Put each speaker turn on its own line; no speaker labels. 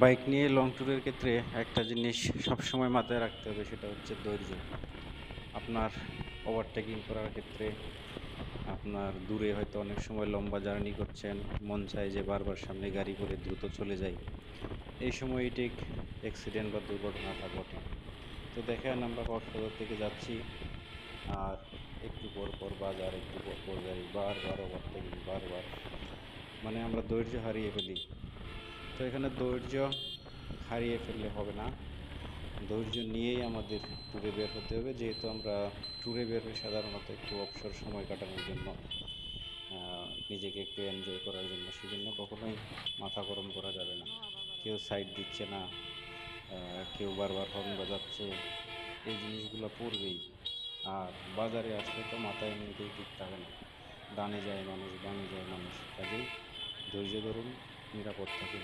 Bike নিয়ে long ট্যুরের ক্ষেত্রে একটা জিনিস সবসময় মাথায় রাখতে হবে, সেটা হচ্ছে ধৈর্য। আপনার ওভারটেকিং করার ক্ষেত্রে আপনার দূরে হয়তো অনেক সময় লম্বা জার্নি করছেন, মন চায় যে বারবার সামনে গাড়ি করে দ্রুত চলে যাই। এই সময়ই ঠিক অ্যাক্সিডেন্ট বা দুর্ঘটনাটা ঘটে। তো দেখেন, আমরা কক্সবাজার থেকে যাচ্ছি, আর একটু পর পর বাজার, একটু পর পর গাড়ি, বারবার ওভারটেকিং, বারবার, মানে আমরা ধৈর্য হারিয়ে ফেলি। তো এখানে ধৈর্য হারিয়ে ফেললে হবে না, ধৈর্য নিয়েই আমাদের ট্যুরে বের হতে হবে। যেহেতু আমরা ট্যুরে বের হই সাধারণত একটু অবসর সময় কাটানোর জন্য, নিজেকে একটু এনজয় করার জন্য, সেজন্য কখনোই মাথা গরম করা যাবে না। কেউ সাইড দিচ্ছে না, কেউ বারবার হর্ন বাজাচ্ছে, এই জিনিসগুলো পড়বেই। আর বাজারে আসলে তো মাথা এমনিতেই ঠিক থাকে না, ডানে যায় মানুষ, বামে যায় মানুষ, কাজেই ধৈর্য ধরুন, নিরাপদ থাকুন।